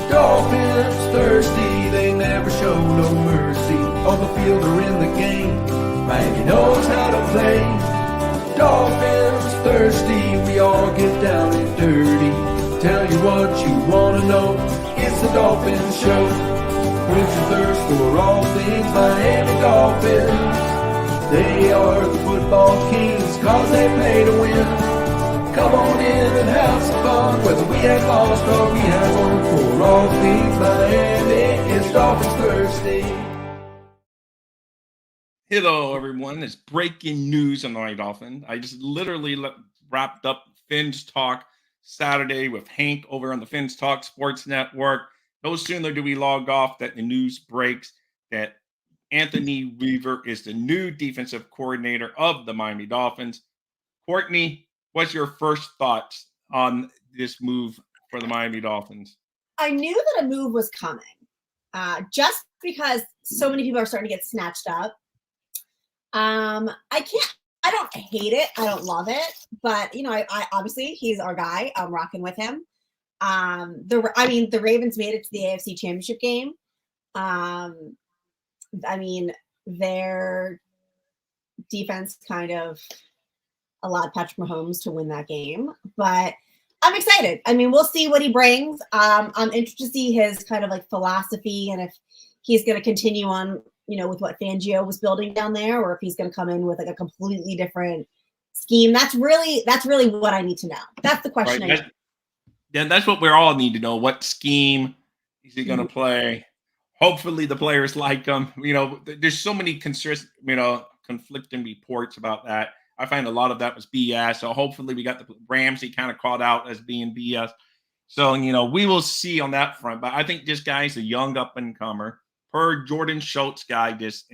Dolphins thirsty, they never show no mercy. On the field or in the game, Miami knows how to play. Dolphins thirsty, we all get down and dirty. Tell you what you wanna know, it's the Dolphins Show. Quench your thirst for all things Miami Dolphins. They are the football kings, cause they play to win. Come on in and have some fun, whether we have lost or we have won. For all things Miami, it's Dolphins Thursday. Hello, everyone. It's breaking news on the Miami Dolphins. I just literally wrapped up Fins Talk Saturday with Hank over on the Fins Talk Sports Network. No sooner do we log off that the news breaks that Anthony Weaver is the new defensive coordinator of the Miami Dolphins. Courtney, what's your first thoughts on this move for the Miami Dolphins? I knew that a move was coming, just because so many people are starting to get snatched up. I don't hate it. I don't love it, but I obviously he's our guy. I'm rocking with him. The Ravens made it to the AFC Championship game. Their defense kind of allowed Patrick Mahomes to win that game, but I'm excited. We'll see what he brings. I'm interested to see his kind of like philosophy and if he's going to continue on, with what Fangio was building down there, or if he's going to come in with like a completely different scheme. That's really what I need to know. That's the question. Right. That's what we all need to know. What scheme is he going to play? Hopefully the players like him. There's so many conflicting reports about that. I find a lot of that was BS. So hopefully we got the Ramsey kind of called out as being BS. So, we will see on that front. But I think this guy's a young up-and-comer. Per Jordan Schultz guy, this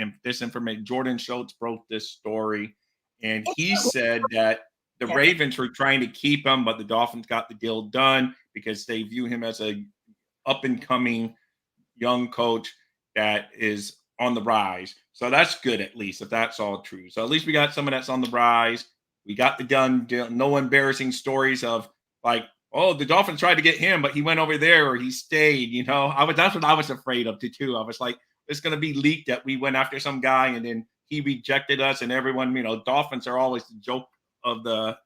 information, Jordan Schultz broke this story. And he said that the Ravens were trying to keep him, but the Dolphins got the deal done because they view him as a up-and-coming young coach that is on the rise. So that's good, at least, if that's all true. So at least we got someone that's on the rise. We got the done deal. No embarrassing stories of like, oh, the Dolphins tried to get him, but he went over there or he stayed. That's what I was afraid of too. I was like, it's going to be leaked that we went after some guy and then he rejected us, and everyone, Dolphins are always the joke of the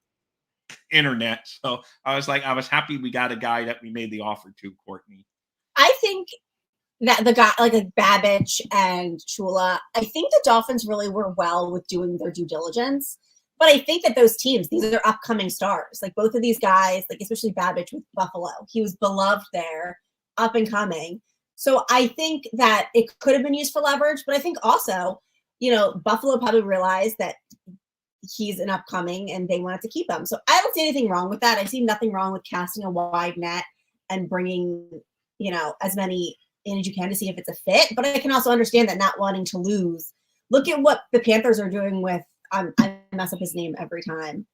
internet. So I was happy we got a guy that we made the offer to, Courtney. I think that the guy like Babich and Shula, I think the Dolphins really were well with doing their due diligence. But I think that those teams, these are their upcoming stars. Like both of these guys, like especially Babich with Buffalo, he was beloved there, up and coming. So I think that it could have been used for leverage, but I think also, Buffalo probably realized that he's an upcoming and they wanted to keep him. So I don't see anything wrong with that. I see nothing wrong with casting a wide net and bringing, as many in as you can to see if it's a fit. But I can also understand that not wanting to lose. Look at what the Panthers are doing with, I mess up his name every time.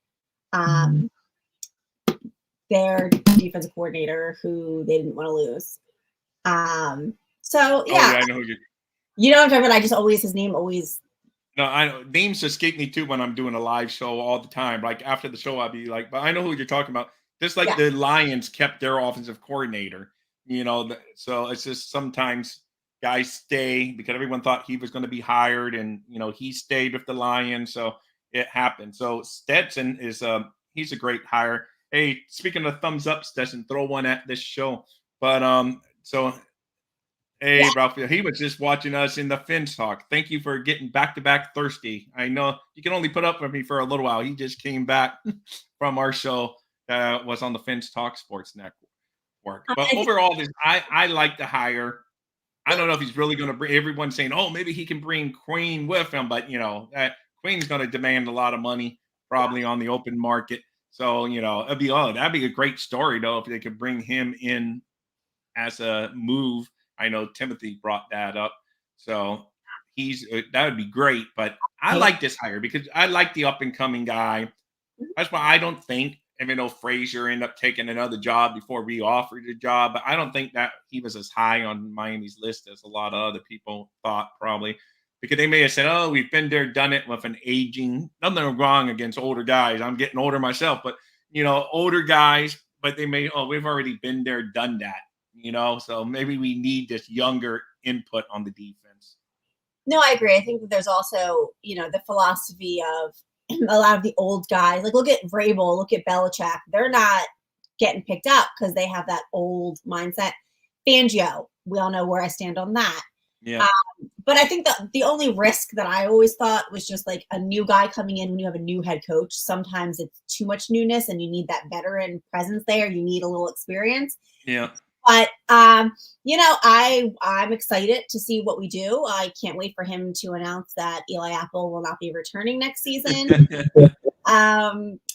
Their defensive coordinator who they didn't want to lose. I know what I'm talking about. I just always his name always. No, I know names escape me too when I'm doing a live show all the time. Like after the show, I'll be like, but I know who you're talking about. Just like the Lions kept their offensive coordinator, so it's just sometimes guys stay because everyone thought he was going to be hired, and he stayed with the Lions, so it happened. So Stetson is he's a great hire. Hey, speaking of thumbs up, Stetson, throw one at this show. But hey, Ralph, he was just watching us in the Fins Talk. Thank you for getting back-to-back thirsty. I know you can only put up with me for a little while. He just came back from our show that was on the Fins Talk Sports Network. But overall, I like the hire. I don't know if he's really going to bring everyone saying, oh, maybe he can bring Queen with him. But, Queen's going to demand a lot of money probably on the open market. So, that'd be a great story, though, if they could bring him in as a move. I know Timothy brought that up. So that would be great. But I like this hire because I like the up-and-coming guy. That's why I don't think, even though Frazier ended up taking another job before we offered a job, but I don't think that he was as high on Miami's list as a lot of other people thought probably. Because they may have said, oh, we've been there, done it with an aging, nothing wrong against older guys. I'm getting older myself, but, older guys, but they may, oh, we've already been there, done that. So maybe we need this younger input on the defense. No, I agree. I think that there's also, the philosophy of a lot of the old guys. Like, look at Vrabel, look at Belichick. They're not getting picked up because they have that old mindset. Fangio, we all know where I stand on that. Yeah. But I think that the only risk that I always thought was just like a new guy coming in when you have a new head coach. Sometimes it's too much newness and you need that veteran presence there. You need a little experience. Yeah. But, I'm excited to see what we do. I can't wait for him to announce that Eli Apple will not be returning next season.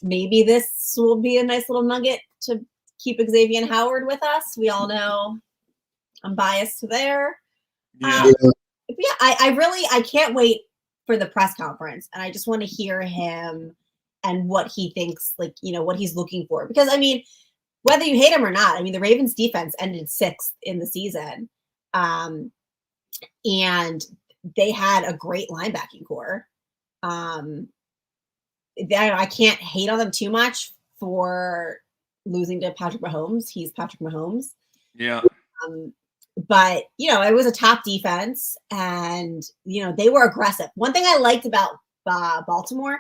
Maybe this will be a nice little nugget to keep Xavier Howard with us. We all know I'm biased there. Yeah. I can't wait for the press conference, and I just want to hear him and what he thinks, what he's looking for. Because, whether you hate him or not, the Ravens defense ended 6th in the season. And they had a great linebacking core. I can't hate on them too much for losing to Patrick Mahomes. He's Patrick Mahomes. Yeah. But, it was a top defense, and, they were aggressive. One thing I liked about Baltimore,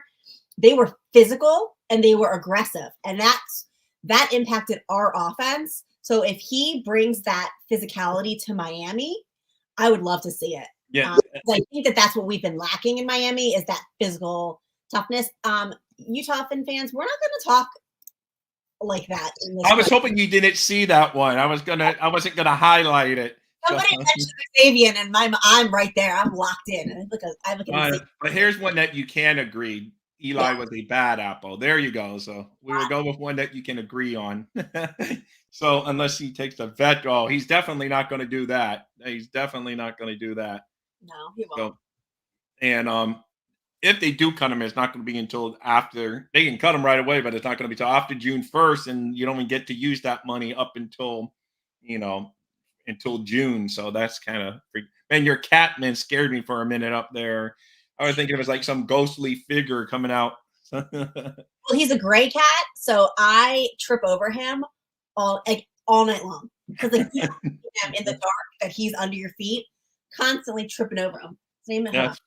they were physical and they were aggressive. And that impacted our offense. So if he brings that physicality to Miami, I would love to see it. Yeah. I think that's what we've been lacking in Miami is that physical toughness. Utah fans, we're not going to talk like that. I was hoping you didn't see that one. I wasn't gonna highlight it. Somebody mentioned Xavier, and I'm right there. I'm locked in. But here's one that you can agree. Eli was a bad apple. There you go. So we will go with one that you can agree on. So unless he takes the vet, he's definitely not going to do that. He's definitely not going to do that. No, he won't. So, and if they do cut him, it's not going to be until after. They can cut him right away, but it's not going to be until after June 1st, and you don't even get to use that money up until June. So that's kind of freak. Man, your Catman scared me for a minute up there. I was thinking it was like some ghostly figure coming out. Well, he's a gray cat, so I trip over him all night long because in the dark that he's under your feet, constantly tripping over him. His name is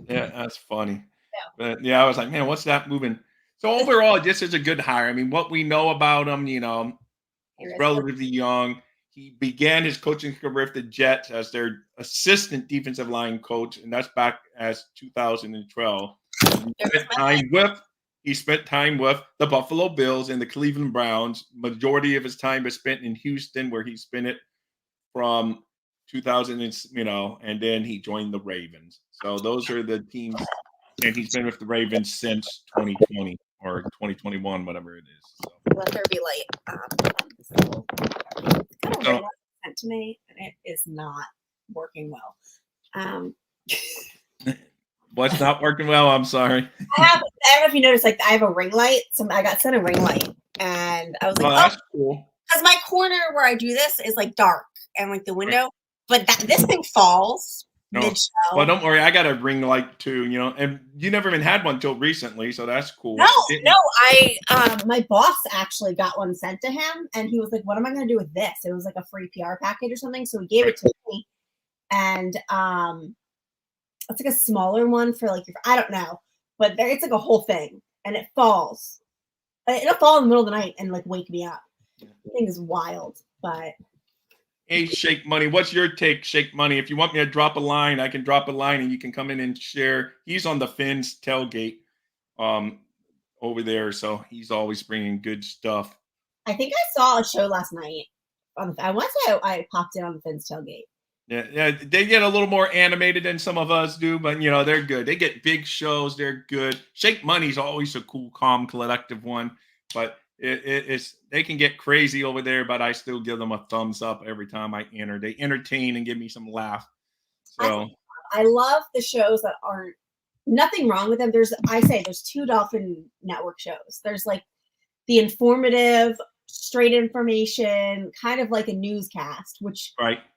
that's funny. Yeah. But I was like, man, what's that moving? So overall, this is a good hire. What we know about him, he's relatively young. He began his coaching career with the Jets as their assistant defensive line coach, and that's back as 2012. He spent time with the Buffalo Bills and the Cleveland Browns. Majority of his time was spent in Houston, where he spent it from 2000, and then he joined the Ravens. So those are the teams, and he's been with the Ravens since 2020 or 2021, whatever it is. So. Let there be light. Sent to me, and it is not working well. What's not working well? I'm sorry. I don't know if you noticed, I have a ring light. I got sent a ring light, and I was like, that's cool. Because my corner where I do this is dark and the window, but this thing falls mid-show. Well, don't worry, I got a ring light too. And you never even had one till recently, so that's cool. No, my boss actually got one sent to him, and he was like, "What am I going to do with this?" It was like a free PR package or something, so he gave it to me, and it's like a smaller one for I don't know, but it's like a whole thing, and it falls. It'll fall in the middle of the night and wake me up. The thing is wild, but. Hey, Shake Money, what's your take, Shake Money? If you want me to drop a line, I can drop a line, and you can come in and share. He's on the Fins tailgate over there, so he's always bringing good stuff. I think I saw a show last night. I want to say I popped in on the Fins tailgate. Yeah, they get a little more animated than some of us do, but they're good. They get big shows. They're good. Shake Money's always a cool, calm, collective one, but it's they can get crazy over there. But I still give them a thumbs up every time I enter. They entertain and give me some laugh. So I love the shows that aren't nothing wrong with them. There's 2 Dolphin Network shows. There's the informative, straight information, kind of like a newscast, which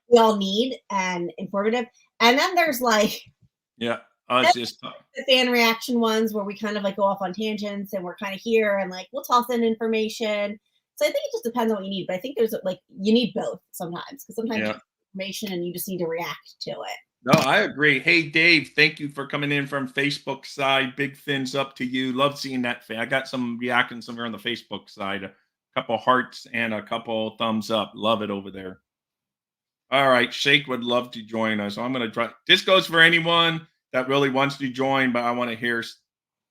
we all need and informative. And then there's it's just the fan reaction ones where we kind of go off on tangents and we're kind of here and we'll toss in information. So I think it just depends on what you need. But I think there's like you need both sometimes because sometimes you have information and you just need to react to it. No, I agree. Hey, Dave, thank you for coming in from Facebook side. Big fins up to you. Love seeing that. I got some reactions somewhere on the Facebook side. A couple hearts and a couple thumbs up. Love it over there. All right. Shake would love to join us. So I'm going to try. This goes for anyone that really wants to join, but I want to hear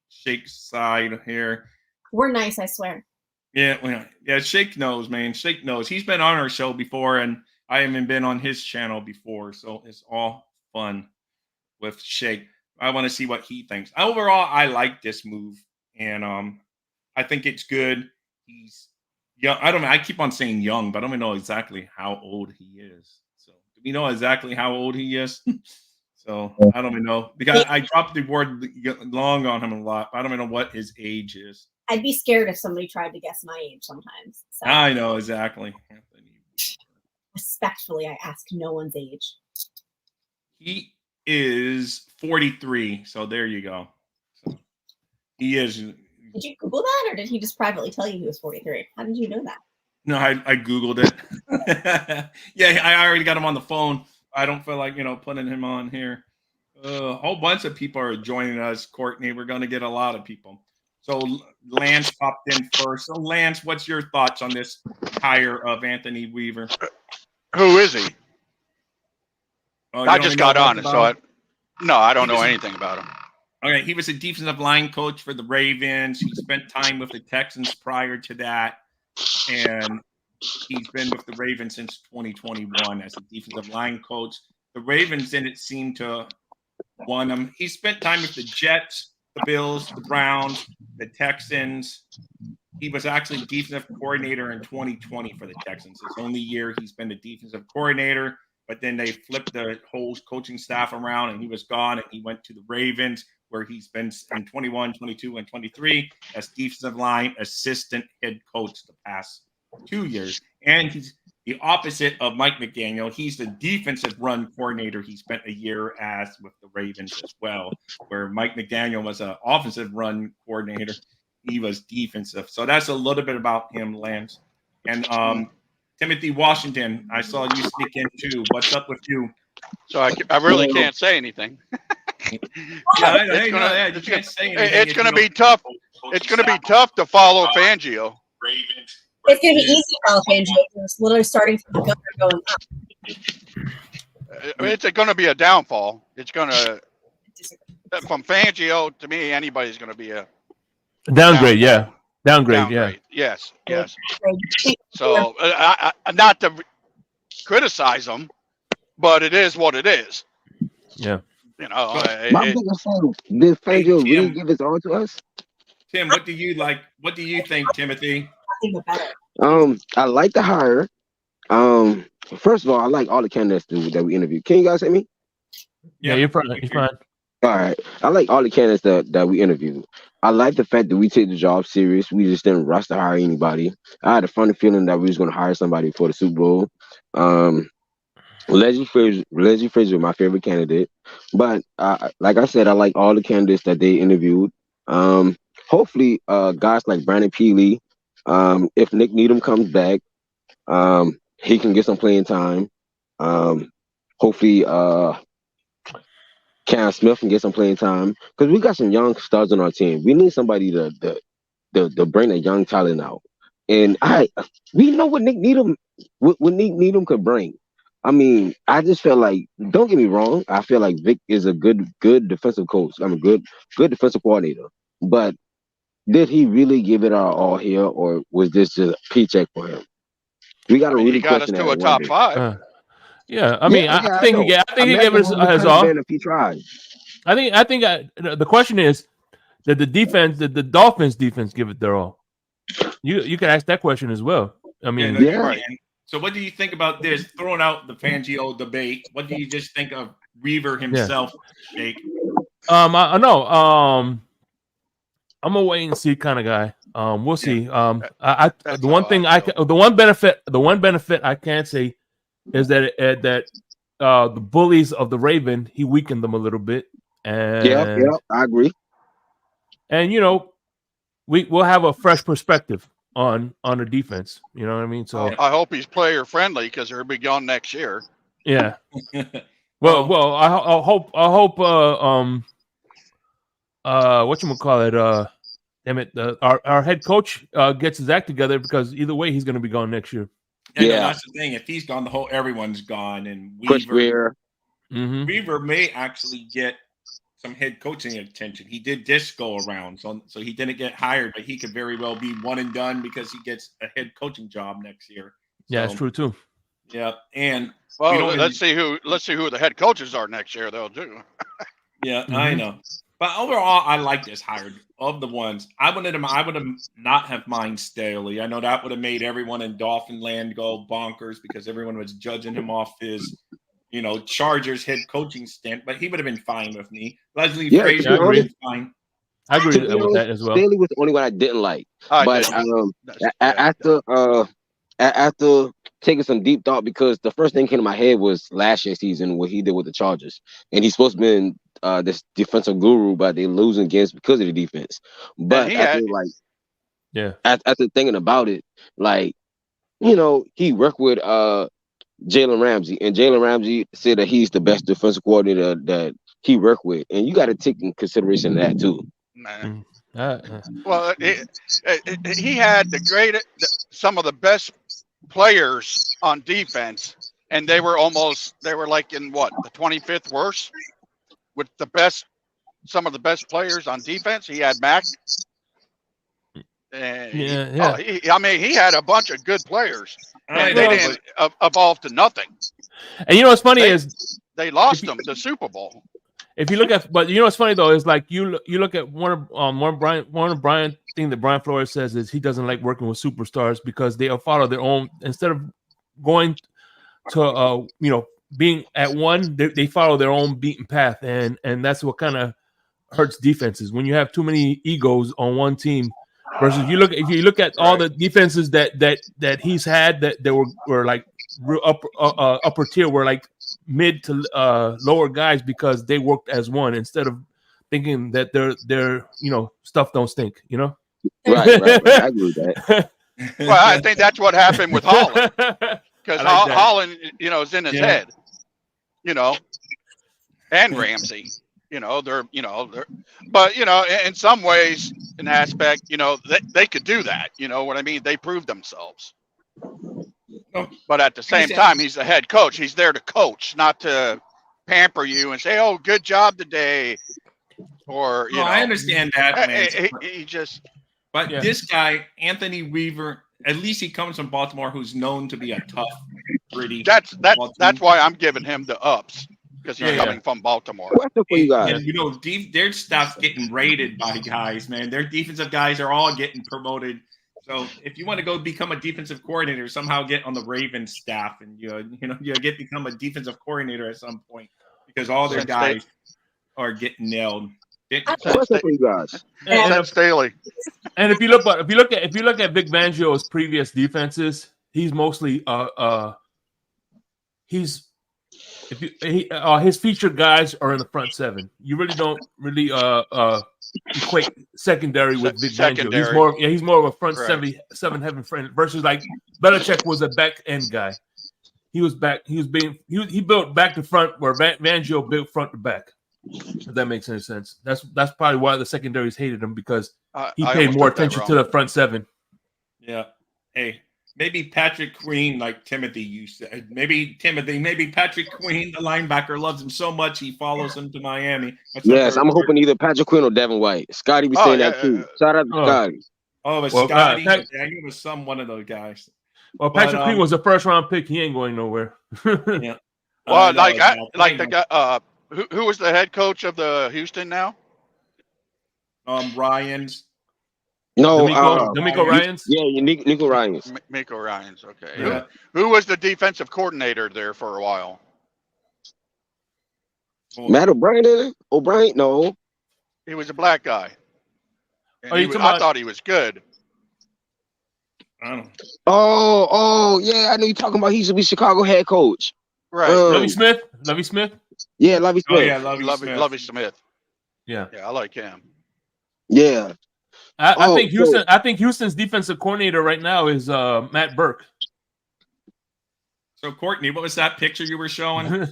Shake's side here. We're nice, I swear. Yeah. Shake knows, man. Shake knows. He's been on our show before, and I haven't been on his channel before. So it's all fun with Shake. I want to see what he thinks. Overall, I like this move, and I think it's good. He's young. I don't know. I keep on saying young, but I don't know exactly how old he is. So do we know exactly how old he is? So I don't even know because I dropped the word long on him a lot. I don't even know what his age is. I'd be scared if somebody tried to guess my age sometimes. So. I know exactly. Respectfully, I ask no one's age. He is 43. So there you go. So he is. Did you Google that, or did he just privately tell you he was 43? How did you know that? No, I Googled it. Yeah, I already got him on the phone. I don't feel like, putting him on here. A whole bunch of people are joining us, Courtney. We're going to get a lot of people. So Lance popped in first. So Lance, what's your thoughts on this hire of Anthony Weaver? Who is he? Oh, I just got on it, so I don't know anything about him. Okay, he was a defensive line coach for the Ravens. He spent time with the Texans prior to that, and he's been with the Ravens since 2021 as a defensive line coach. The Ravens didn't seem to want him. He spent time with the Jets, the Bills, the Browns, the Texans. He was actually defensive coordinator in 2020 for the Texans. His only year he's been the defensive coordinator, but then they flipped the whole coaching staff around and he was gone and he went to the Ravens where he's been in 21, 22, and 23 as defensive line assistant head coach the past 2 years. And he's the opposite of Mike McDaniel. He's the defensive run coordinator. He spent a year as with the Ravens as well, where Mike McDaniel was an offensive run coordinator. He was defensive. So that's a little bit about him, Lance. And Timothy Washington, I saw you sneak in too. What's up with you? So I really can't say anything. It's going to be tough. It's going to be tough to follow Fangio. It's going to be easy to follow Fangio. It's literally starting from the gutter going up. It's going to be a downfall. It's going to from Fangio to me. Anybody's going to be a downgrade. Yeah, downgrade. Yeah. Yes. So not to criticize them, but it is what it is. Yeah. My biggest thing, did Fangio really give his all to us? Tim, what do you like? What do you think, Timothy? I like the hire. First of all, I like all the candidates that we interviewed. Can you guys hear me? Yeah, you're fine. You're fine. All right. I like all the candidates that we interviewed. I like the fact that we take the job serious. We just didn't rush to hire anybody. I had a funny feeling that we was going to hire somebody for the Super Bowl. Leslie Frazier, my favorite candidate. But like I said, I like all the candidates that they interviewed. Hopefully, guys like Brandon Peely, if Nick Needham comes back, he can get some playing time. Hopefully, Cam Smith can get some playing time because we got some young stars on our team. We need somebody to bring a young talent out. And we know what Nick Needham could bring. I mean, I just feel like, don't get me wrong, I feel like Vic is a good defensive coach. I'm a good defensive coordinator. But did he really give it our all here, or was this just a paycheck for him? We got to really question that. He got us to a top five. Yeah, I mean, I think he gave us his all. If he tried, I think the question is, did the Dolphins defense give it their all? You can ask that question as well. I mean, yeah. Right. So what do you think about this? Throwing out the Fangio debate, what do you just think of Weaver himself, Jake? I know. I'm a wait and see kind of guy. We'll see. The one benefit I can say is that the bullies of the Raven, he weakened them a little bit. And yeah, I agree. And we'll have a fresh perspective. on the defense. You know what I mean? So I hope he's player friendly because he'll be gone next year. yeah. Well, I hope whatchamacallit, damn it, our head coach gets his act together, because either way he's going to be gone next year. No, that's the thing. If he's gone, everyone's gone. And Chris Greer. Weaver may actually get some head coaching attention. He did this go around, so he didn't get hired, but he could very well be one and done because he gets a head coaching job next year. Yeah, that's true too. Yeah, and let's see who the head coaches are next year. They'll do. Yeah, I know. But overall, I like this hire. Of the ones, I would have not have mind Staley. I know that would have made everyone in Dolphin land go bonkers because everyone was judging him off his, Chargers head coaching stint. But he would have been fine with me. Leslie Frazier would have been fine. I agree with that as well. Staley was the only one I didn't like. But after taking some deep thought, because the first thing came to my head was last year's season, what he did with the Chargers, and he's supposed to be this defensive guru, but they losing games because of the defense. But after thinking about it, he worked with Jalen Ramsey, and Jalen Ramsey said that he's the best defensive coordinator that he worked with, and you got to take in consideration that too. Well, he had some of the best players on defense, and they were like in the 25th worst with some of the best players on defense. He had Mac. He had a bunch of good players, and they didn't evolve to nothing. And what's funny is they lost them the Super Bowl. If you look at, but what's funny though is like you look at one of Brian thing that Brian Flores says is he doesn't like working with superstars because they'll follow their own, instead of going to being at one, they follow their own beaten path, and that's what kind of hurts defenses when you have too many egos on one team. Versus if you look at all the defenses that he's had that were like upper tier, were like mid to lower guys because they worked as one instead of thinking that their stuff don't stink. Right. I agree with that. Well, I think that's what happened with Holland, because Holland, is in his head, and Ramsey. But in some ways, in aspect, they could do that. You know what I mean? They proved themselves. But at the same time, he's the head coach. He's there to coach, not to pamper you and say, "Oh, good job today." Or I understand that. This guy, Anthony Weaver, at least he comes from Baltimore, who's known to be a tough, gritty. That's why I'm giving him the ups. Because he's coming from Baltimore. What's up for you guys? And, their stuff's getting rated by guys, man. Their defensive guys are all getting promoted. So if you want to go become a defensive coordinator, somehow get on the Ravens staff, and become a defensive coordinator at some point, because all their guys are getting nailed. What's up for you guys? And Staley. And if you look at Vic Fangio's previous defenses, he's mostly his featured guys are in the front seven. You really don't equate secondary with Vic Fangio. He's more of a front seven heaven friend versus like Belichick was a back end guy. He built back to front where Fangio built front to back. If that makes any sense. That's probably why the secondaries hated him, because he paid more attention to the front seven. Yeah. Hey. Maybe Patrick Queen, like Timothy, you said. Maybe Patrick Queen, the linebacker, loves him so much he follows him to Miami. Yes, I'm hoping either Patrick Queen or Devin White. Scotty be saying that too. Shout out to Scotty. But Scotty, he was one of those guys. Well, Patrick Queen was a first-round pick. He ain't going nowhere. Yeah. Well, the guy, who was the head coach of the Houston now? Ryans. No, D'Amico Ryans? Yeah, Nico Ryans. Miko Ryans, okay. Yeah. Who was the defensive coordinator there for a while? Matt O'Brien? O'Brien? No. He was a black guy. I thought he was good. I don't know. Oh, yeah, I know you're talking about. He used to be Chicago head coach. Right. Lovie Smith? Yeah, Lovie Smith. Oh, yeah, Lovie Smith. Lovie Smith. Yeah. Yeah, I like him. Yeah. I think Houston. I think Houston's defensive coordinator right now is Matt Burke. So Courtney, what was that picture you were showing?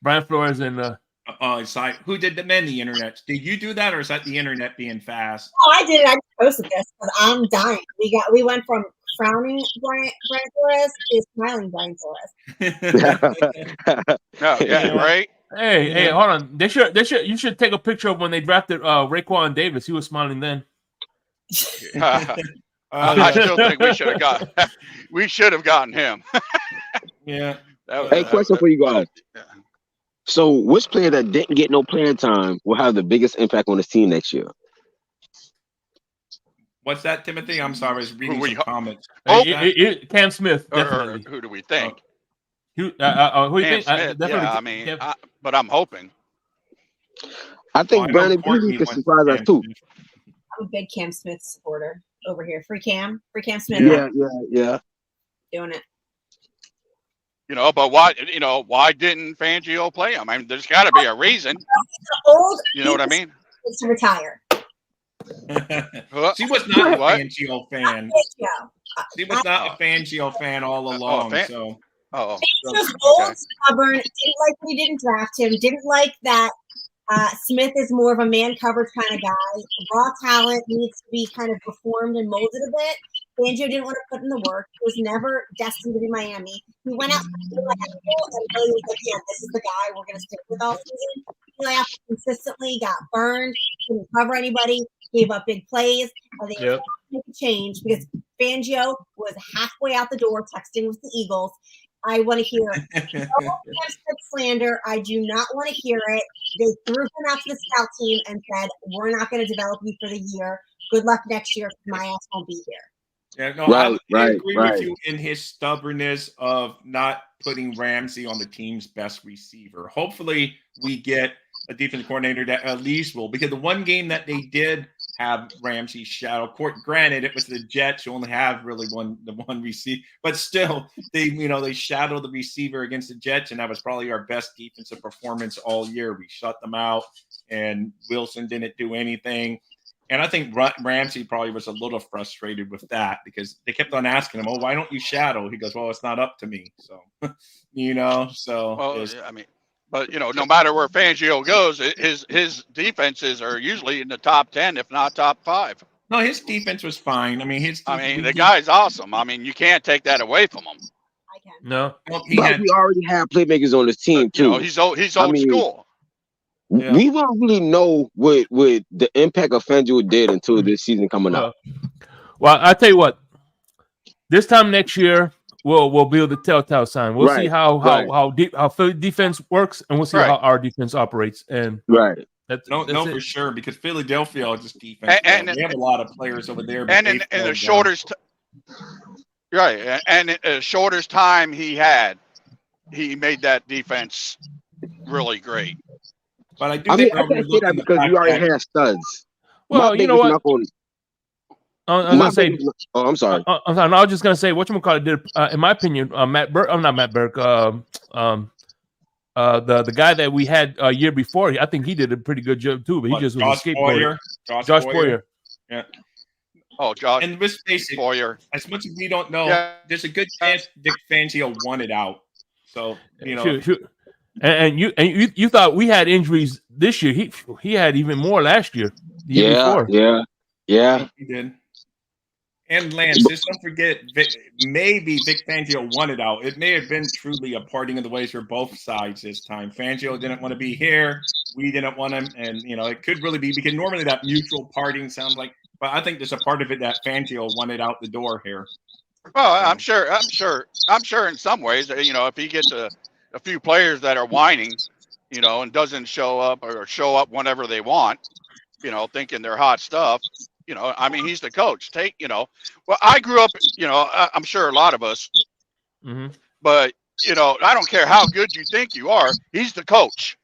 Brian Flores and who did the internet? Did you do that, or is that the internet being fast? Oh, I did it. I posted this because I'm dying. We went from frowning Brian Flores to smiling Brian Flores. No, yeah, right. Hey, hold on. You should take a picture of when they drafted Raekwon Davis. He was smiling then. I still think we should have gotten him. Yeah. Question for you guys. Yeah. So, which player that didn't get no playing time will have the biggest impact on his team next year? What's that, Timothy? I'm sorry, I was reading some comments. Cam Smith, definitely. Who do we think? Who you think? Smith, but I'm hoping. I think Brandon Beasley could surprise us too. I'm a big Cam Smith supporter over here. Free Cam Smith. Yeah. Doing it. But why didn't Fangio play him? I mean, there's got to be a reason. You know what I mean? To retire. She was not a Fangio fan. She was not a Fangio fan all along. He was old, stubborn. Didn't like when he didn't draft him. Didn't like that. Smith is more of a man coverage kind of guy. Raw talent needs to be kind of reformed and molded a bit. Fangio didn't want to put in the work. He was never destined to be Miami. He went out and really was like, yeah, this is the guy we're going to stick with all season. He laughed consistently, got burned, couldn't cover anybody, gave up big plays. And they had to make a change because Fangio was halfway out the door texting with the Eagles. I want to hear it. No slander. I do not want to hear it. They threw him out to the scout team and said, we're not going to develop you for the year. Good luck next year because my ass won't be here. Yeah, no, I agree with you in his stubbornness of not putting Ramsey on the team's best receiver. Hopefully we get a defensive coordinator that at least will, because the one game that they did have Ramsey shadow court. Granted, it was the Jets who only have really one receiver, but still they shadowed the receiver against the Jets, and that was probably our best defensive performance all year. We shut them out, and Wilson didn't do anything. And I think Ramsey probably was a little frustrated with that because they kept on asking him, "Oh, why don't you shadow?" He goes, "Well, it's not up to me." So, But no matter where Fangio goes, his defenses are usually in the top 10, if not top 5. No, his defense was fine. I mean, the guy's awesome. I mean, you can't take that away from him. I can. No, we already have playmakers on this team too. He's old school. Yeah. We won't really know what the impact of Fangio did until this season coming up. Well, I tell you what, this time next year we'll build the telltale sign. We'll see how Philly defense works, and we'll see how our defense operates. And that's for sure, because Philadelphia is just defense. And they have a lot of players over there. And in the shortest, and in the shortest time he made that defense really great. But I can't say that because you already have studs. Well, you know what? I'm sorry. I was just gonna say whatchamacallit did, in my opinion, Matt Burke. I'm not Matt Burke. The guy that we had a year before, I think he did a pretty good job too. But he just was a skateboarder. Josh Boyer. Yeah. Oh, Josh. And let's face it, Boyer. As much as we don't know, there's a good chance Dick Fangio won it out. So Sure. And you thought we had injuries this year. He had even more last year. The year before. Yeah. He did. And Lance, just don't forget, maybe Vic Fangio won it out. It may have been truly a parting of the ways for both sides this time. Fangio didn't want to be here. We didn't want him. And, it could really be, because normally that mutual parting sounds like, but I think there's a part of it that Fangio won it out the door here. Well, I'm sure in some ways, if he gets a few players that are whining, and doesn't show up or show up whenever they want, thinking they're hot stuff. He's the coach. Well, I grew up, I'm sure a lot of us, but, I don't care how good you think you are. He's the coach.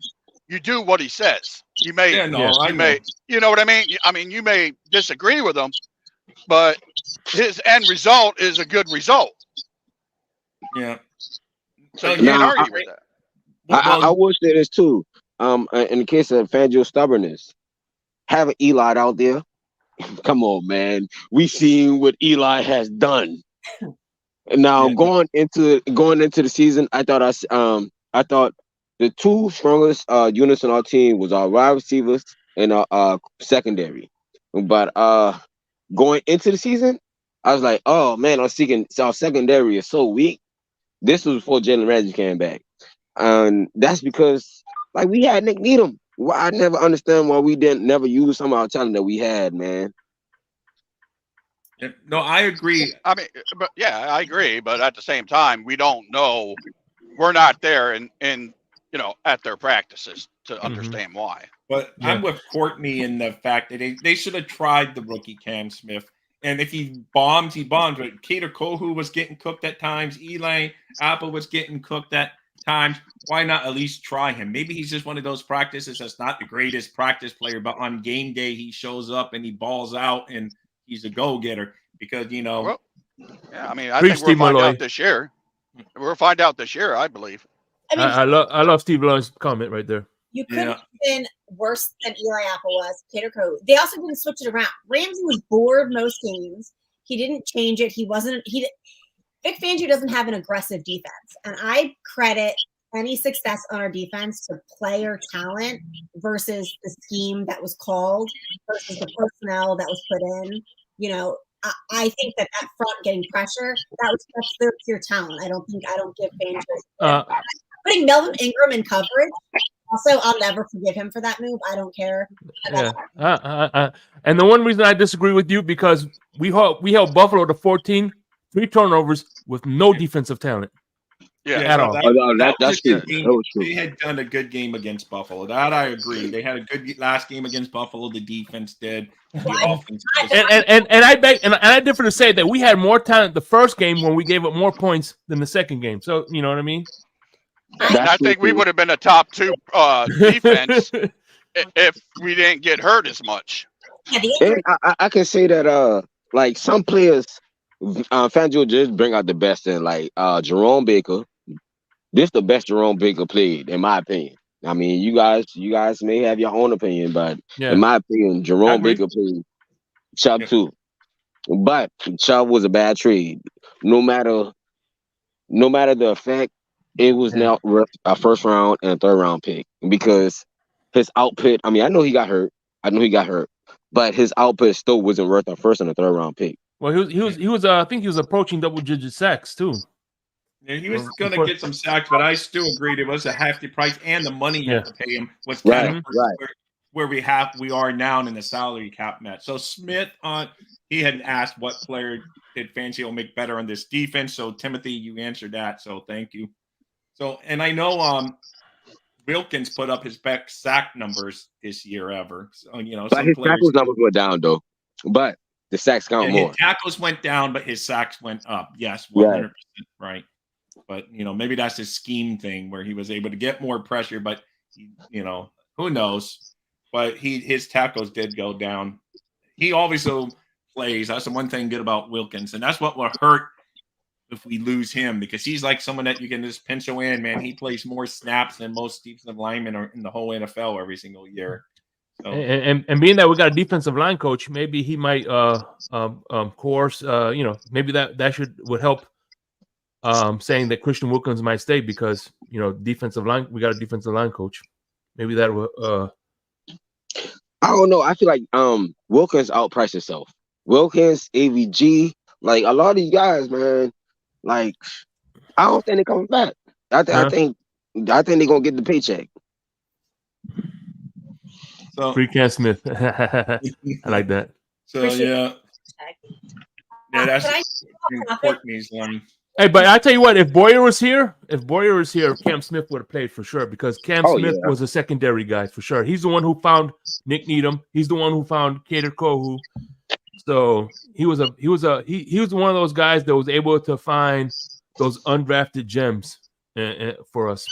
You do what he says. You know what I mean? You may disagree with him, but his end result is a good result. Yeah. So you can't argue with that. I will say this too. In the case of Fangio's stubbornness, have an Eli out there. come on, man. We seen what Eli has done. Now Yeah. going into the season, I thought the two strongest units on our team was our wide receivers and our secondary. But going into the season, I was like, oh man, our secondary is so weak. This was before Jalen Ramsey came back. And that's because like we had Nick Needham. I never understand why we didn't never use some of our talent that we had, man. Yeah, no, I agree. I mean, but yeah, I agree. But at the same time, we don't know. We're not there and at their practices to understand why. But Yeah. I'm with Courtney in the fact that they should have tried the rookie Cam Smith. And if he bombs, he bombs. But Cater Kohu was getting cooked at times. Eli Apple was getting cooked at times. Why not at least try him? Maybe he's just one of those practices that's not the greatest practice player, but on game day he shows up and he balls out and he's a go-getter because, Well, yeah, I mean, I Preach, think we'll Steve find Malloy. out this year. We'll find out this year, I believe. I mean, I love Steve Malloy's comment right there. you couldn't have been worse than Eli Apple was. Cater Code. They also didn't switch it around. Ramsey was bored most games. He didn't change it. Vic Fangio doesn't have an aggressive defense, and I credit any success on our defense to player talent versus the scheme that was called versus the personnel that was put in. I think that front getting pressure, that's their pure talent. I don't give Fangio putting Melvin Ingram in coverage. Also, I'll never forgive him for that move. I don't care. Yeah. And the one reason I disagree with you because we held Buffalo to 14, 3 turnovers with no defensive talent. Yeah, at all. That's true. That was true. They had done a good game against Buffalo. That I agree. They had a good last game against Buffalo. The defense did. The offense did. And I differ to say that we had more talent the first game when we gave up more points than the second game. So you know what I mean? And I think we would have been a top 2 defense if we didn't get hurt as much. And I can say that like some players, Fangio just bring out the best in like Jerome Baker. This the best Jerome Baker played, in my opinion. I mean, you guys may have your own opinion, but in my opinion, Jerome Baker played Chubb too. But Chubb was a bad trade. No matter the effect, it was now worth a first round and a third round pick because his output. I mean, I know he got hurt, but his output still wasn't worth a first and a third round pick. Well, he was. I think he was approaching double-digit sacks too. Yeah, he was going to get some sacks, but I still agreed it was a hefty price, and the money you have to pay him was kind of where we are now in the salary cap match. So Smith, he had asked what player did Fangio make better on this defense. So Timothy, you answered that. So thank you. So, and I know Wilkins put up his best sack numbers this year ever. So but his tackles numbers went down though. But the sacks count more. His tackles went down, but his sacks went up. Yes, 100% right. But maybe that's his scheme thing where he was able to get more pressure. But who knows? But his tackles did go down. He also plays. That's the one thing good about Wilkins, and that's what will hurt if we lose him because he's like someone that you can just pencil in. Man, he plays more snaps than most defensive linemen in the whole NFL every single year. So. And being that we got a defensive line coach, maybe he might coerce. Maybe that would help. Saying that Christian Wilkins might stay because defensive line. We got a defensive line coach. Maybe that will. I don't know. I feel like Wilkins outpriced himself. Wilkins, AVG, like a lot of these guys, man. Like I don't think they're coming back. I think they're gonna get the paycheck. So Free Cam Smith. I like that. So yeah, that's Courtney's line. Hey, but I tell you what, if Boyer was here, Cam Smith would have played for sure because Cam Smith was a secondary guy for sure. He's the one who found Nick Needham. He's the one who found Cater Kohu. So he was one of those guys that was able to find those undrafted gems for us.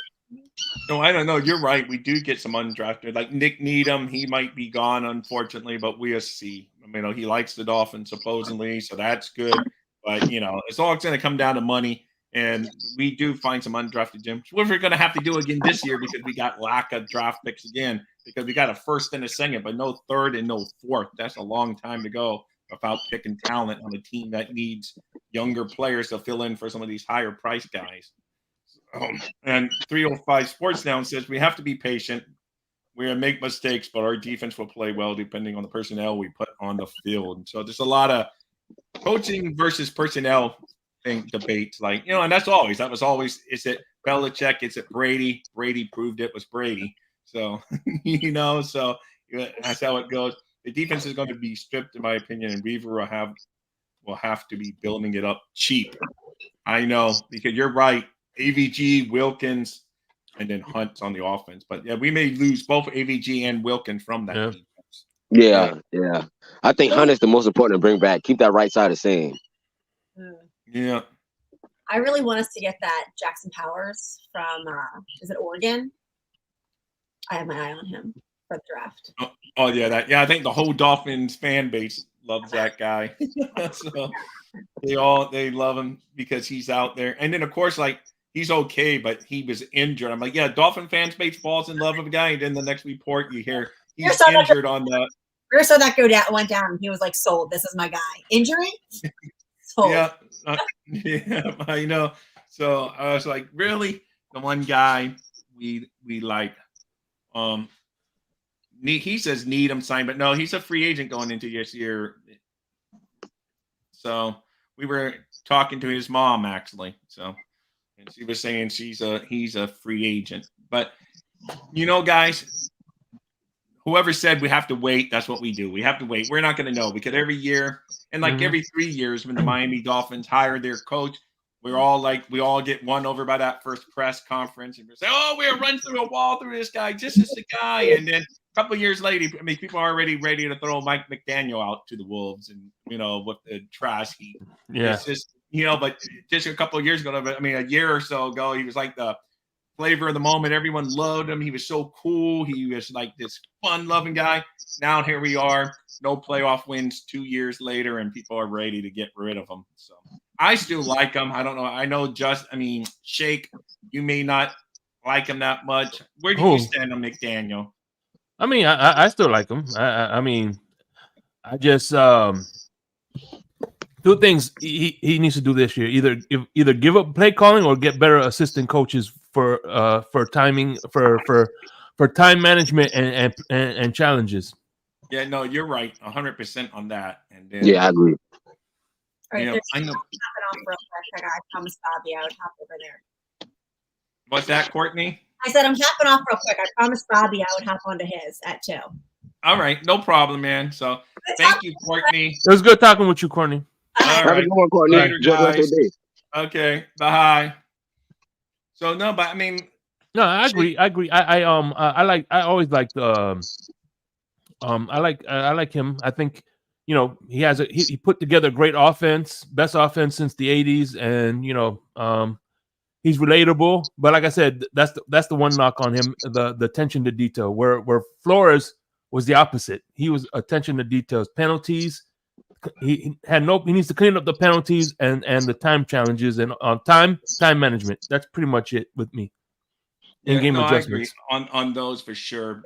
No, I don't know. You're right. We do get some undrafted, like Nick Needham. He might be gone, unfortunately, but we'll see. I mean, he likes the Dolphins supposedly, so that's good. But it's all going to come down to money, and we do find some undrafted gems, which we're going to have to do again this year because we got lack of draft picks again. because we got a first and a second, but no third and no fourth. That's a long time to go without picking talent on a team that needs younger players to fill in for some of these higher price guys. And 305 Sports Now says we have to be patient. We're going to make mistakes, but our defense will play well depending on the personnel we put on the field. And so there's a lot of coaching versus personnel debates, like, and that was always, is it Belichick? Is it Brady? Brady proved it was Brady. So, so that's how it goes. The defense is going to be stripped, in my opinion, and Weaver will have to be building it up cheap. I know, because you're right. AVG, Wilkins, and then Hunt's on the offense. But yeah, we may lose both AVG and Wilkins from that defense. Yeah. I think Hunt is the most important to bring back. Keep that right side the same. Yeah. I really want us to get that Jackson Powers from, is it Oregon? I have my eye on him for the draft. Oh yeah, I think the whole Dolphins fan base loves that guy. So they love him because he's out there. And then of course, like, he's okay, but he was injured. I'm like, yeah, Dolphin fans base falls in love with a guy, and then the next report you hear he's injured on the. We saw that went down, and he was like, sold. This is my guy. Injury? Sold. Yeah, I know. So I was like, really? The one guy we like. He says need him signed, but no, he's a free agent going into this year. So we were talking to his mom actually. So, and she was saying he's a free agent. But guys, whoever said we have to wait, that's what we do. We have to wait. We're not going to know, because every year, and like every 3 years, when the Miami Dolphins hire their coach, we all get won over by that first press conference, and we say, "Oh, we're run through a wall through this guy. This is the guy." And then a couple of years later, people are already ready to throw Mike McDaniel out to the wolves, and with the trash heap. Yeah, it's just but just a couple of years ago, a year or so ago, he was like the flavor of the moment. Everyone loved him. He was so cool. He was like this fun-loving guy. Now here we are, no playoff wins 2 years later, and people are ready to get rid of him. So I still like him. I don't know. I know Shake, you may not like him that much. Where do you stand on McDaniel? I still like him. I just two things he needs to do this year: either give up play calling or get better assistant coaches for timing for time management and challenges. Yeah, no, you're right, 100% on that. And then, yeah, I agree. All right, I know. Off real quick. I promised Bobby I would hop over there. What's that, Courtney? I said I'm hopping off real quick. I promised Bobby I would hop onto his at 2. All right, no problem, man. So thank you, Courtney. It was good talking with you, Courtney. All right. Have a good one, Courtney. Later, guys. Okay, bye. So no, but no, I agree. I always liked I like him. I think he put together a great offense, best offense since the 80s, and he's relatable. But like I said, that's the one knock on him, the attention to detail. Where Flores was the opposite. He was attention to details, penalties. He needs to clean up the penalties and the time challenges and time management. That's pretty much it with me. In-game adjustments. I agree on those for sure.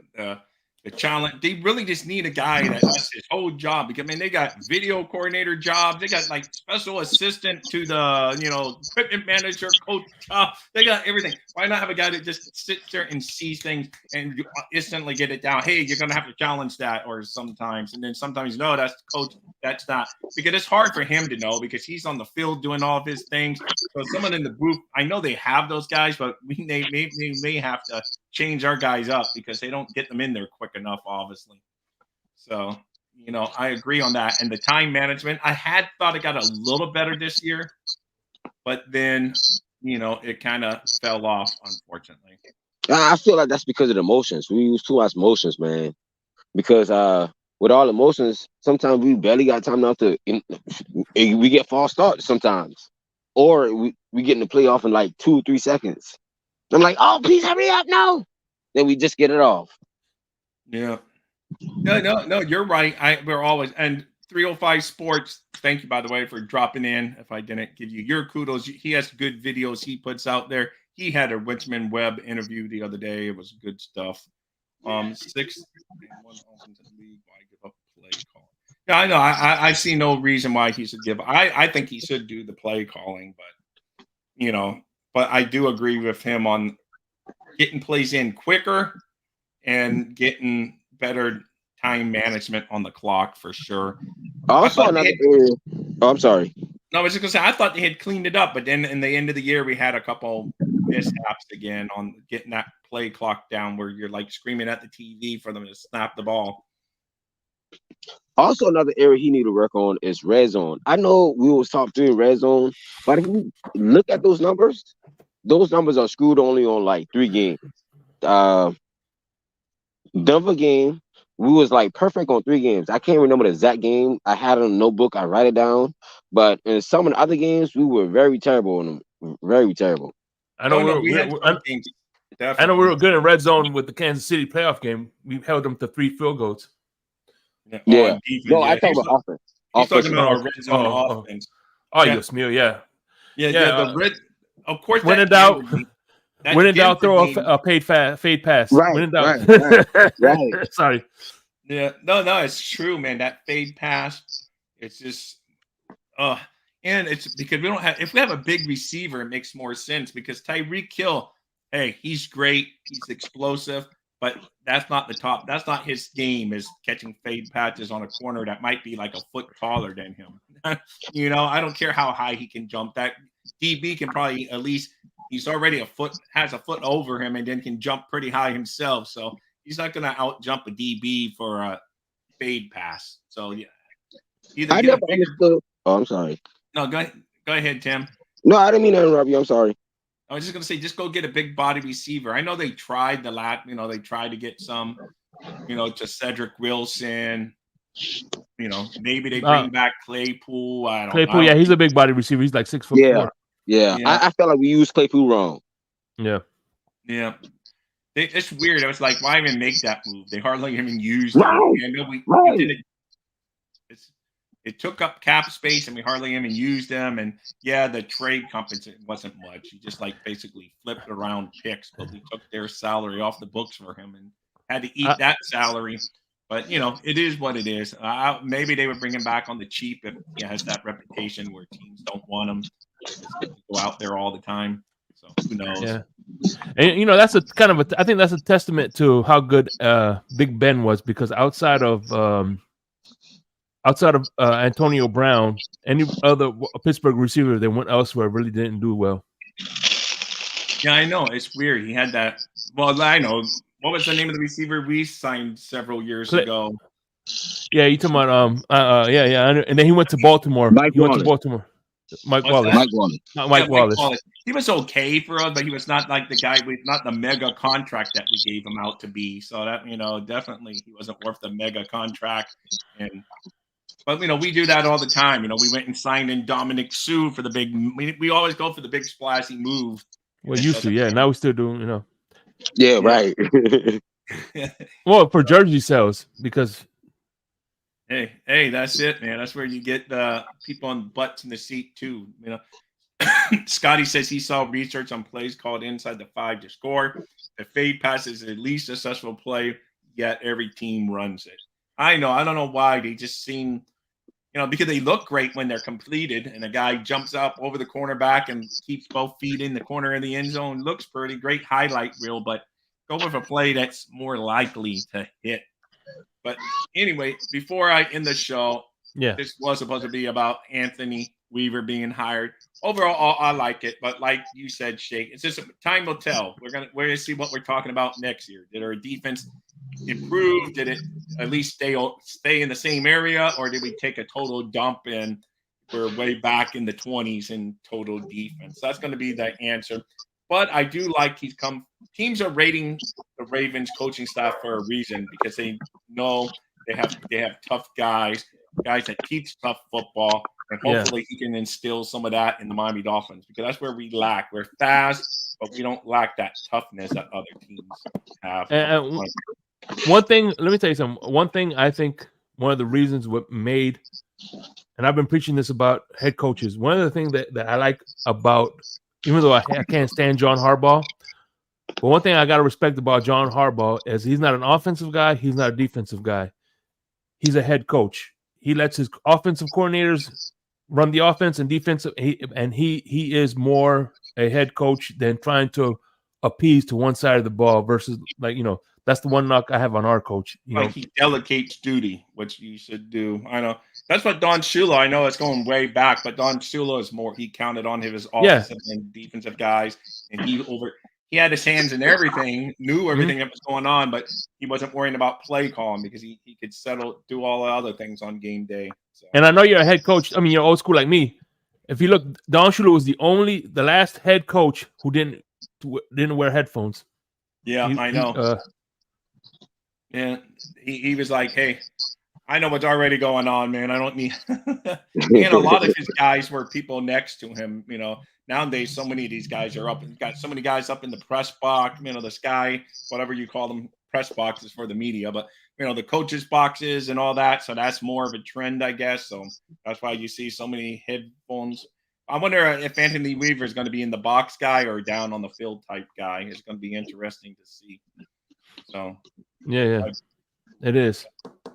The challenge, they really just need a guy that's his whole job, because they got video coordinator jobs, they got like special assistant to the equipment manager, coach job, they got everything. Why not have a guy that just sits there and sees things and instantly get it down? Hey, you're gonna have to challenge that, or sometimes, and then sometimes no, that's coach, that's not, because it's hard for him to know because he's on the field doing all of his things. So someone in the group, I know they have those guys, but we may have to change our guys up because they don't get them in there quick enough, obviously. So, I agree on that. And the time management, I had thought it got a little better this year, but then, it kind of fell off, unfortunately. I feel like that's because of the emotions. We use too much emotions, man. Because with all emotions, sometimes we barely got time enough to. We get false starts sometimes, or we get in the playoff in like 2 or 3 seconds. I'm like, oh, please hurry up, no. Then we just get it off. Yeah. No, you're right. We're always, and 305 Sports, thank you, by the way, for dropping in. If I didn't give you your kudos, he has good videos he puts out there. He had a Richmond Webb interview the other day. It was good stuff. Sixth and one offensive league. Why give up play call? Yeah, I know. I see no reason why he should give. I think he should do the play calling, but but I do agree with him on getting plays in quicker and getting better time management on the clock for sure. Also, another area. Oh, I'm sorry. No, I was just gonna say I thought they had cleaned it up, but then in the end of the year we had a couple mishaps again on getting that play clock down where you're like screaming at the TV for them to snap the ball. Also, another area he need to work on is red zone. I know we was top 3 in red zone, but if you look at those numbers are screwed only on like 3 games. Denver game, we was like perfect on 3 games. I can't remember the exact game. I had it in a notebook. I write it down. But in some of the other games, we were very terrible on them. Very terrible. I know we were good in red zone with the Kansas City playoff game. We held them to 3 field goals. Yeah. No, I talk about offense. He's talking about our red zone offense. Oh, yes, Neil. Yeah. The red. Of course, when in doubt, throw a fade pass. Right. When in doubt. Right. Sorry. Yeah. No, it's true, man. That fade pass. It's just. And it's because we don't have. If we have a big receiver, it makes more sense because Tyreek Hill. Hey, he's great. He's explosive. But that's not the top. That's not his game. Is catching fade patches on a corner that might be like a foot taller than him. I don't care how high he can jump. That DB can probably at least he's already has a foot over him, and then can jump pretty high himself. So he's not going to out jump a DB for a fade pass. So yeah, I never understood. Oh, I'm sorry. No, go ahead, Tim. No, I didn't mean to interrupt you. I'm sorry. I was just going to say, just go get a big body receiver. I know they tried they tried to get some, to Cedric Wilson. Maybe they bring back Claypool. Claypool, yeah, he's a big body receiver. He's like 6'4". Yeah. I felt like we used Claypool wrong. Yeah. It's weird. I was like, why even make that move? They hardly even used it. I know we did it. It took up cap space, and we hardly even used them. And yeah, the trade compensation wasn't much. He just basically flipped around picks, but we took their salary off the books for him and had to eat that salary. But it is what it is. Maybe they would bring him back on the cheap if he has that reputation where teams don't want him to go out there all the time. So who knows? Yeah, and that's a kind of I think that's a testament to how good Big Ben was, because outside of Antonio Brown, any other Pittsburgh receiver that went elsewhere really didn't do well. Yeah, I know. It's weird. He had that. Well, I know. What was the name of the receiver we signed several years ago? Yeah, you talking about and then he went to Baltimore. Mike Wallace. He was okay for us, but he was not like the guy with not the mega contract that we gave him out to be. So that definitely he wasn't worth the mega contract. But we do that all the time. We went and signed in Dominic Sue for the big. We always go for the big splashy move. Well, used to, yeah. Now we still do, Yeah, right. Well, for jersey sales, because. Hey, that's it, man. That's where you get the people on butts in the seat too. Scotty says he saw research on plays called inside the 5 to score. The fade pass is the least successful play, yet every team runs it. I know. I don't know why. They just seem, because they look great when they're completed, and a guy jumps up over the cornerback and keeps both feet in the corner of the end zone. Looks pretty great highlight reel, but go with a play that's more likely to hit. But anyway, before I end the show, this was supposed to be about Anthony Weaver being hired. Overall, I like it, but like you said, Shake, it's just time will tell. We're gonna see what we're talking about next year. Did our defense improve? Did it at least stay in the same area, or did we take a total dump and we're way back in the 20s in total defense? That's going to be the answer. But I do like teams are rating the Ravens coaching staff for a reason, because they know they have tough guys that teach tough football, and hopefully he can instill some of that in the Miami Dolphins, because that's where we lack. We're fast, but we don't lack that toughness that other teams have. And one thing, let me tell you something. One thing I think one of the reasons what made, and I've been preaching this about head coaches, one of the things that I like about, even though I can't stand John Harbaugh, But one thing I got to respect about John Harbaugh is he's not an offensive guy. He's not a defensive guy. He's a head coach. He lets his offensive coordinators run the offense and defensive, and he is more a head coach than trying to appease to one side of the ball versus that's the one knock I have on our coach. He delegates duty, which you should do. I know that's what Don Shula. I know it's going way back, but Don Shula is more. He counted on his offensive and defensive guys, and he had his hands in everything, knew everything that was going on, but he wasn't worrying about play calling because he could do all the other things on game day. So. And I know you're a head coach. I mean, you're old school like me. If you look, Don Shula was the last head coach who didn't wear headphones. Yeah, I know. Yeah, he was like, hey, I know what's already going on, man. I don't need and a lot of his guys were people next to him, Nowadays, so many of these guys are up and got so many guys up in the press box, the sky, whatever you call them, press boxes for the media, but the coaches' boxes and all that. So that's more of a trend, I guess. So that's why you see so many headphones. I wonder if Anthony Weaver is going to be in the box guy or down on the field type guy. It's going to be interesting to see. So yeah, it is.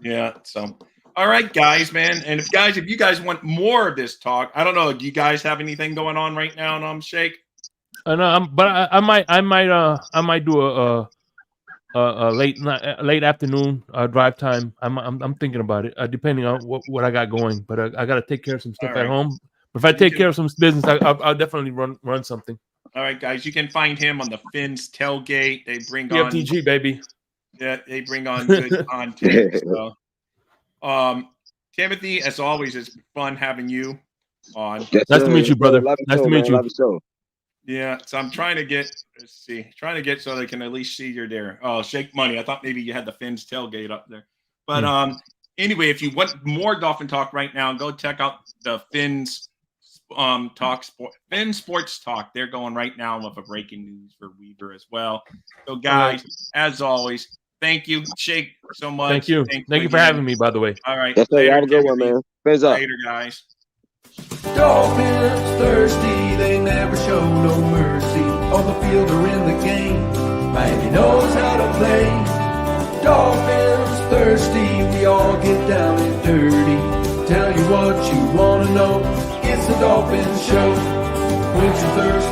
Yeah. So. All right, guys, man. And if you guys want more of this talk, I don't know. Do you guys have anything going on right now? Shake. No, but I might do a late afternoon drive time. I'm thinking about it, depending on what I got going. But I got to take care of some stuff at home. But if I take care of some business, I'll definitely run something. All right, guys. You can find him on the Fins tailgate. They bring on PFTG, baby. Yeah, they bring on good content. So. Timothy, as always, it's fun having you on. Nice to meet you, brother. Nice to meet you. Yeah, so I'm trying to get so they can at least see you're there. Oh, Shake Money. I thought maybe you had the Fins tailgate up there. But anyway, if you want more Dolphin talk right now, go check out the Fins Fin Sports Talk. They're going right now with a breaking news for Weaver as well. So guys, as always, thank you, Shake, so much. Thank you. Thank you for having me, by the way. All right. Yes, sir. Have a good one, man. Fins up. Later, guys. Dolphins thirsty, they never show no mercy. On the field or in the game, Miami knows how to play. Dolphins thirsty, we all get down and dirty. Tell you what you wanna know, it's the Dolphins Show. Quench your thirst.